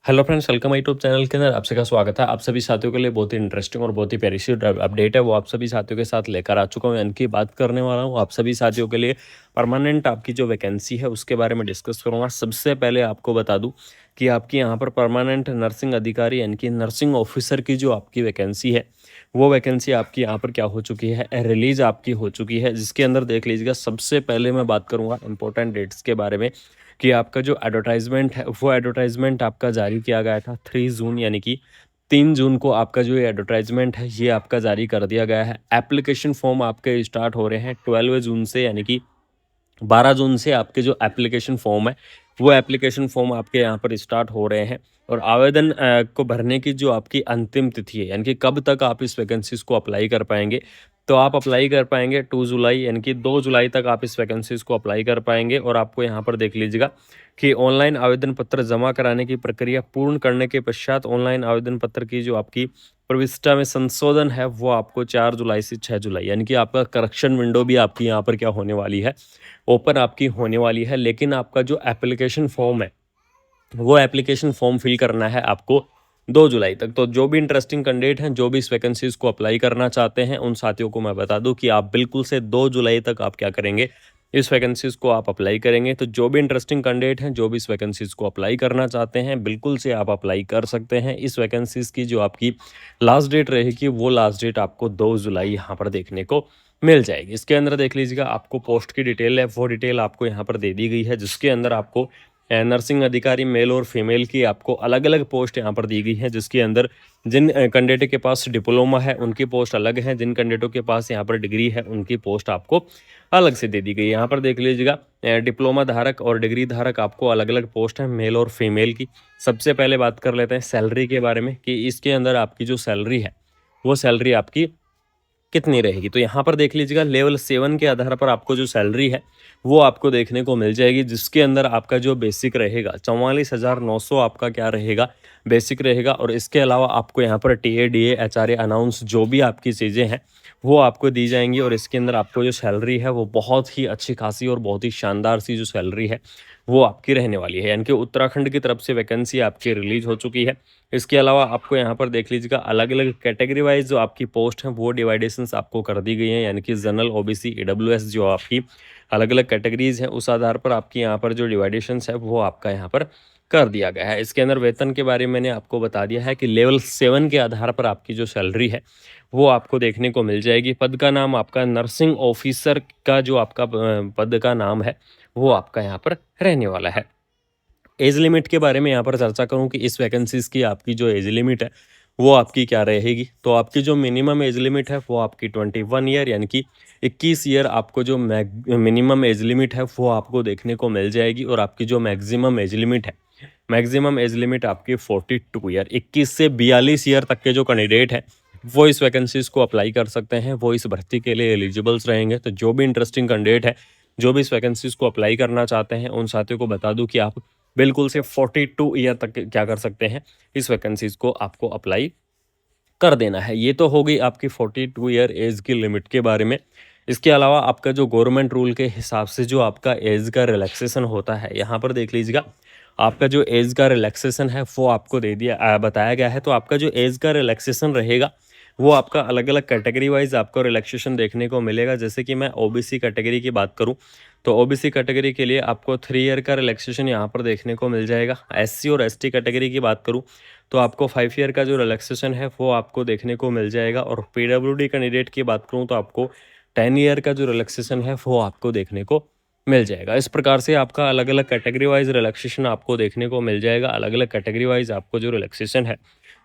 Hello friends, welcome my YouTube channel के अंदर आप सबका स्वागत है। आप सभी साथियों के लिए बहुत ही इंटरेस्टिंग और बहुत ही प्यारी सी अपडेट है, वो आप सभी साथियों के साथ लेकर आ चुका हूँ। इनकी बात करने वाला हूँ आप सभी साथियों के लिए परमानेंट आपकी जो वैकेंसी है उसके बारे में डिस्कस करूँगा। सबसे पहले आपको बता दूँ कि आपकी यहाँ पर परमानेंट नर्सिंग अधिकारी यानी कि नर्सिंग ऑफिसर की जो आपकी वैकेंसी है, वो वैकेंसी आपकी यहाँ पर क्या हो चुकी है, रिलीज आपकी हो चुकी है। जिसके अंदर देख लीजिएगा, सबसे पहले मैं बात करूँगा इंपॉर्टेंट डेट्स के बारे में कि आपका जो एडवर्टाइजमेंट है वो एडवर्टाइजमेंट आपका जारी किया गया था 3 जून, यानी कि 3 जून को आपका जो ये एडवर्टाइजमेंट है ये आपका जारी कर दिया गया है। एप्लीकेशन फॉर्म आपके स्टार्ट हो रहे हैं 12 जून से, यानी कि 12 जून से आपके जो एप्लीकेशन फॉर्म है वो एप्लीकेशन फॉर्म आपके यहाँ पर स्टार्ट हो रहे हैं। और आवेदन को भरने की जो आपकी अंतिम तिथि है, यानी कि कब तक आप इस वैकेंसीज को अप्लाई कर पाएंगे, तो आप अप्लाई कर पाएंगे 2 जुलाई, यानी कि 2 जुलाई तक आप इस वैकेंसीज को अप्लाई कर पाएंगे। और आपको यहाँ पर देख लीजिएगा कि ऑनलाइन आवेदन पत्र जमा कराने की प्रक्रिया पूर्ण करने के पश्चात ऑनलाइन आवेदन पत्र की जो आपकी प्रविष्टा में संशोधन है वो आपको 4 जुलाई से 6 जुलाई, यानी कि आपका करेक्शन विंडो भी आपकी यहाँ पर क्या होने वाली है, ओपन आपकी होने वाली है। लेकिन आपका जो एप्लीकेशन फॉर्म है वो एप्लीकेशन फॉर्म फिल करना है आपको 2 जुलाई तक। तो जो भी इंटरेस्टिंग कैंडिडेट हैं, जो भी इस वैकेंसीज को अप्लाई करना चाहते हैं, उन साथियों को मैं बता दूं कि आप बिल्कुल से 2 जुलाई तक आप क्या करेंगे, इस वैकेंसीज को आप अप्लाई करेंगे। तो जो भी इंटरेस्टिंग कैंडिडेट हैं, जो भी इस वैकेंसीज को अप्लाई करना चाहते हैं, बिल्कुल से आप अप्लाई कर सकते हैं। इस वैकेंसीज की जो आपकी लास्ट डेट रहेगी वो लास्ट डेट आपको 2 जुलाई यहाँ पर देखने को मिल जाएगी। इसके अंदर देख लीजिएगा, आपको पोस्ट की डिटेल है वो डिटेल आपको यहाँ पर दे दी गई है, जिसके अंदर आपको नर्सिंग अधिकारी मेल और फीमेल की आपको अलग अलग पोस्ट यहाँ पर दी गई है। जिसके अंदर जिन कैंडिडेट के पास डिप्लोमा है उनकी पोस्ट अलग है, जिन कैंडिडेटों के पास यहाँ पर डिग्री है उनकी पोस्ट आपको अलग से दे दी गई है। यहाँ पर देख लीजिएगा, डिप्लोमा धारक और डिग्री धारक आपको अलग अलग पोस्ट है मेल और फीमेल की। सबसे पहले बात कर लेते हैं सैलरी के बारे में कि इसके अंदर आपकी जो सैलरी है वो सैलरी आपकी कितनी रहेगी। तो यहाँ पर देख लीजिएगा, लेवल 7 के आधार पर आपको जो सैलरी है वो आपको देखने को मिल जाएगी। जिसके अंदर आपका जो बेसिक रहेगा 44,900 आपका क्या रहेगा, बेसिक रहेगा। और इसके अलावा आपको यहाँ पर टीए डीए एचआरए अनाउंस जो भी आपकी चीज़ें हैं वो आपको दी जाएंगी। और इसके अंदर आपको जो सैलरी है वो बहुत ही अच्छी खासी और बहुत ही शानदार सी जो सैलरी है वो आपकी रहने वाली है। यानी कि उत्तराखंड की तरफ से वैकेंसी आपकी रिलीज हो चुकी है। इसके अलावा आपको यहाँ पर देख लीजिएगा, अलग अलग कैटेगरी वाइज जो आपकी पोस्ट हैं वो डिवाइडेशंस आपको कर दी गई हैं। यानी कि जनरल, ओबीसी, ईडब्ल्यूएस जो आपकी अलग अलग कैटेगरीज हैं, उस आधार पर आपकी यहाँ पर जो डिवाइडेशंस है वो आपका यहाँ पर कर दिया गया है। इसके अंदर वेतन के बारे में मैंने आपको बता दिया है कि लेवल 7 के आधार पर आपकी जो सैलरी है वो आपको देखने को मिल जाएगी। पद का नाम आपका नर्सिंग ऑफिसर का जो आपका पद का नाम है वो आपका यहाँ पर रहने वाला है। एज लिमिट के बारे में यहाँ पर चर्चा करूँ कि इस वैकेंसीज की आपकी जो एज लिमिट है वो आपकी क्या रहेगी। तो आपकी जो मिनिमम एज लिमिट है वो आपकी 21 ईयर, यानी कि 21 ईयर आपको जो मिनिमम एज लिमिट है वो आपको देखने को मिल जाएगी। और आपकी जो मैक्सिमम एज लिमिट है, मैक्सिमम एज लिमिट आपकी 42 ईयर, 21 से 42 ईयर तक के जो कैंडिडेट हैं वो इस वैकेंसीज को अप्लाई कर सकते हैं, वो इस भर्ती के लिए एलिजिबल्स रहेंगे। तो जो भी इंटरेस्टिंग कैंडिडेट है, जो भी इस वैकेंसीज को अप्लाई करना चाहते हैं, उन साथियों को बता दूं कि आप बिल्कुल से 42 ईयर तक क्या कर सकते हैं, इस वैकेंसीज को आपको अप्लाई कर देना है। ये तो हो गई आपकी 42 ईयर एज की लिमिट के बारे में। इसके अलावा आपका जो गवर्नमेंट रूल के हिसाब से जो आपका एज का रिलैक्सेशन होता है, यहाँ पर देख लीजिएगा, आपका जो एज का रिलैक्सेशन है वो आपको दे दिया बताया गया है। तो आपका जो एज का रिलैक्सेशन रहेगा वो आपका अलग अलग कैटेगरी वाइज आपको रिलैक्सेशन देखने को मिलेगा। जैसे कि मैं ओबीसी कैटेगरी की बात करूं, तो ओबीसी कैटेगरी के लिए आपको 3 ईयर का रिलैक्सेशन यहाँ पर देखने को मिल जाएगा। एससी और एसटी कैटेगरी की बात करूं तो आपको 5 ईयर का जो रिलैक्सेशन है वो आपको देखने को मिल जाएगा। और पीडब्ल्यूडी कैंडिडेट की बात करूँ तो आपको 10 ईयर का जो रिलैक्सेशन है वो आपको देखने को मिल जाएगा। इस प्रकार से आपका अलग अलग कैटेगरी वाइज रिलैक्सेशन आपको देखने को मिल जाएगा। अलग अलग कैटेगरी वाइज आपको जो रिलैक्सेशन है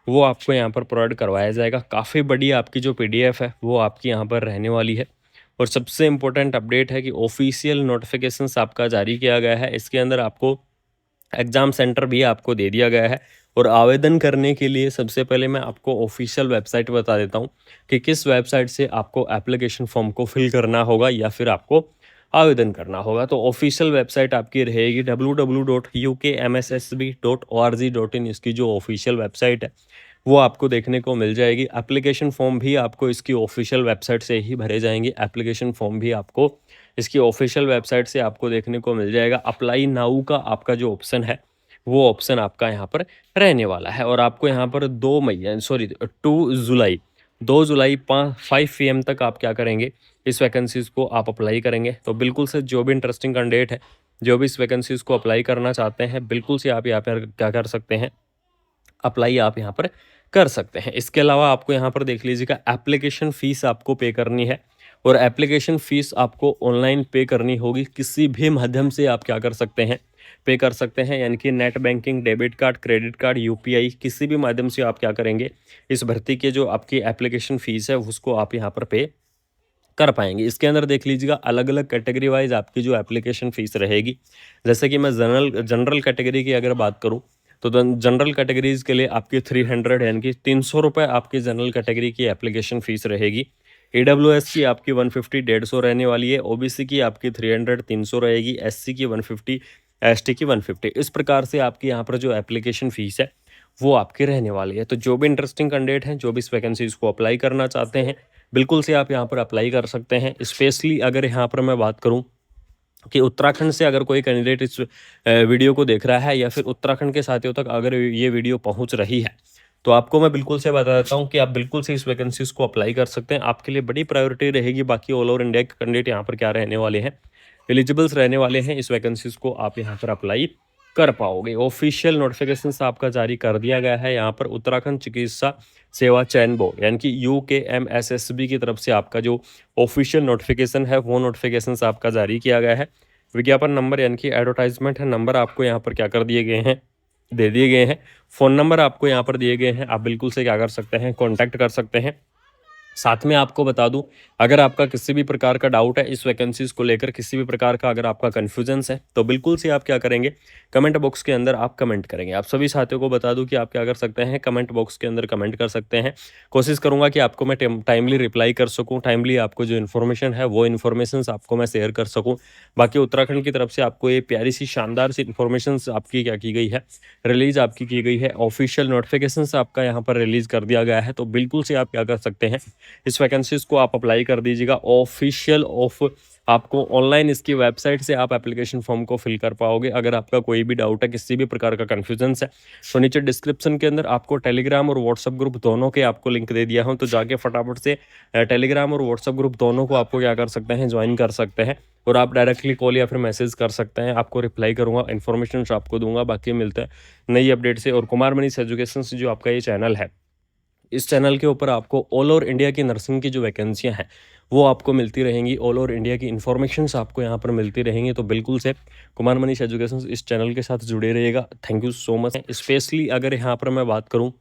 वो आपको यहाँ पर प्रोवाइड करवाया जाएगा। काफ़ी बड़ी आपकी जो पीडीएफ है वो आपकी यहाँ पर रहने वाली है। और सबसे इम्पोर्टेंट अपडेट है कि ऑफिशियल नोटिफिकेशंस आपका जारी किया गया है। इसके अंदर आपको एग्ज़ाम सेंटर भी आपको दे दिया गया है। और आवेदन करने के लिए सबसे पहले मैं आपको ऑफिशियल वेबसाइट बता देता हूँ कि किस वेबसाइट से आपको एप्लीकेशन फॉर्म को फिल करना होगा या फिर आपको आवेदन करना होगा। तो ऑफिशियल वेबसाइट आपकी रहेगी www.ukmssb.org.in। इसकी जो ऑफिशियल वेबसाइट है वो आपको देखने को मिल जाएगी। एप्लीकेशन फॉर्म भी आपको इसकी ऑफिशियल वेबसाइट से ही भरे जाएंगे। एप्लीकेशन फॉर्म भी आपको इसकी ऑफिशियल वेबसाइट से आपको देखने को मिल जाएगा। अप्लाई नाउ का आपका जो ऑप्शन है वो ऑप्शन आपका यहाँ पर रहने वाला है। और आपको यहाँ पर 2 मई सॉरी 2 जुलाई 2 जुलाई 5 पीएम तक आप क्या करेंगे, इस वैकेंसीज़ को आप अप्लाई करेंगे। तो बिल्कुल से जो भी इंटरेस्टिंग कैंडिडेट है, जो भी इस वैकेंसीज़ को अप्लाई करना चाहते हैं, बिल्कुल से आप यहाँ पर क्या कर सकते हैं, अप्लाई आप यहाँ पर कर सकते हैं। इसके अलावा आपको यहाँ पर देख लीजिएगा, एप्लीकेशन फ़ीस आपको पे करनी है और एप्लीकेशन फ़ीस आपको ऑनलाइन पे करनी होगी। किसी भी माध्यम से आप क्या कर सकते हैं, पे कर सकते हैं, यानी कि net banking, debit card, credit card, UPI, किसी भी माध्यम से आप क्या करेंगे, इस भर्ती के जो आपकी एप्लीकेशन फ़ीस है उसको आप यहाँ पर पे कर पाएँगे। इसके अंदर देख लीजिएगा, अलग-अलग कैटेगरी वाइज़ आपकी जो एप्लीकेशन फ़ीस रहेगी। जैसे कि मैं जनरल कैटेगरी की अगर बात करूँ, तो जनरल कैटेगरीज़ के लिए आपकी 300 यानी कि ₹300 आपकी जनरल कैटेगरी की एप्लीकेशन फ़ीस रहेगी। ईडब्ल्यूएस की आपकी 150 150 रहने वाली है, ओबीसी की आपकी 300 300 रहेगी, एससी की 150, एसटी की 150। इस प्रकार से आपकी यहाँ पर जो एप्लीकेशन फ़ीस है, वो आपकी रहने वाली है। तो जो भी इंटरेस्टिंग कैंडिडेट हैं, जो भी इस वैकेंसीज़ को अप्लाई करना चाहते हैं, बिल्कुल से आप यहाँ पर अप्लाई कर सकते हैं। स्पेशली अगर यहाँ पर मैं बात करूँ कि उत्तराखंड से अगर कोई कैंडिडेट इस वीडियो को देख रहा है, या फिर उत्तराखंड के साथियों तक अगर ये वीडियो पहुंच रही है, तो आपको मैं बिल्कुल से बता देता हूं कि आप बिल्कुल से इस वैकेंसीज़ को अप्लाई कर सकते हैं। आपके लिए बड़ी प्रायोरिटी रहेगी। बाकी ऑल ओवर इंडिया के कैंडिडेट यहाँ पर क्या रहने वाले हैं, एलिजिबल्स रहने वाले हैं। इस वैकेंसीज़ को आप यहाँ पर अप्लाई कर पाओगे। ऑफिशियल नोटिफिकेशन आपका जारी कर दिया गया है। यहाँ पर उत्तराखंड चिकित्सा सेवा चयन बोर्ड यानी कि UKMSSB की तरफ से आपका जो ऑफिशियल नोटिफिकेशन है, वो नोटिफिकेशन आपका जारी किया गया है। विज्ञापन नंबर यानी कि एडवर्टाइजमेंट है नंबर आपको यहाँ पर क्या कर दिए गए हैं, दे दिए गए हैं। फ़ोन नंबर आपको यहाँ पर दिए गए हैं। आप बिल्कुल से क्या कर सकते हैं, कॉन्टैक्ट कर सकते हैं। साथ में आपको बता दूं, अगर आपका किसी भी प्रकार का डाउट है इस वैकेंसीज़ को लेकर, किसी भी प्रकार का अगर आपका कन्फ्यूजन्स है, तो बिल्कुल से आप क्या करेंगे, कमेंट बॉक्स के अंदर आप कमेंट करेंगे। आप सभी साथियों को बता दूं कि आप क्या कर सकते हैं, कमेंट बॉक्स के अंदर कमेंट कर सकते हैं। कोशिश करूंगा कि आपको मैं टाइमली रिप्लाई कर सकूँ, टाइमली आपको जो इन्फॉर्मेशन है वो इन्फॉर्मेशन आपको मैं शेयर कर सकूँ। बाकी उत्तराखंड की तरफ से आपको ये प्यारी सी शानदार सी इन्फॉर्मेशन आपकी क्या की गई है, रिलीज़ आपकी की गई है। ऑफिशियल नोटिफिकेशन आपका यहाँ पर रिलीज़ कर दिया गया है। तो बिल्कुल से आप क्या कर सकते हैं, इस वैकेंसीज़ को आप अप्लाई कर दीजिएगा। ऑफिशियल ऑफ आपको ऑनलाइन इसकी वेबसाइट से आप एप्लीकेशन फॉर्म को फिल कर पाओगे। अगर आपका कोई भी डाउट है, किसी भी प्रकार का कन्फ्यूजन्स है, तो नीचे डिस्क्रिप्शन के अंदर आपको टेलीग्राम और व्हाट्सअप ग्रुप दोनों के आपको लिंक दे दिया हूँ। तो जाके फटाफट से टेलीग्राम और व्हाट्सअप ग्रुप दोनों को आपको क्या कर सकते हैं, ज्वाइन कर सकते हैं। और आप डायरेक्टली कॉल या फिर मैसेज कर सकते हैं। आपको रिप्लाई करूँगा, इन्फॉर्मेशन आपको दूंगा। बाकी मिलते हैं नई अपडेट से। और कुमार मनीष एजुकेशन से जो आपका ये चैनल है, इस चैनल के ऊपर आपको ऑल ओवर इंडिया की नर्सिंग की जो वैकेंसियां हैं वो आपको मिलती रहेंगी। ऑल ओवर इंडिया की इन्फॉर्मेशंस आपको यहाँ पर मिलती रहेंगी। तो बिल्कुल से कुमार मनीष एजुकेशन इस चैनल के साथ जुड़े रहिएगा। Thank you so much. Specially अगर यहाँ पर मैं बात करूँ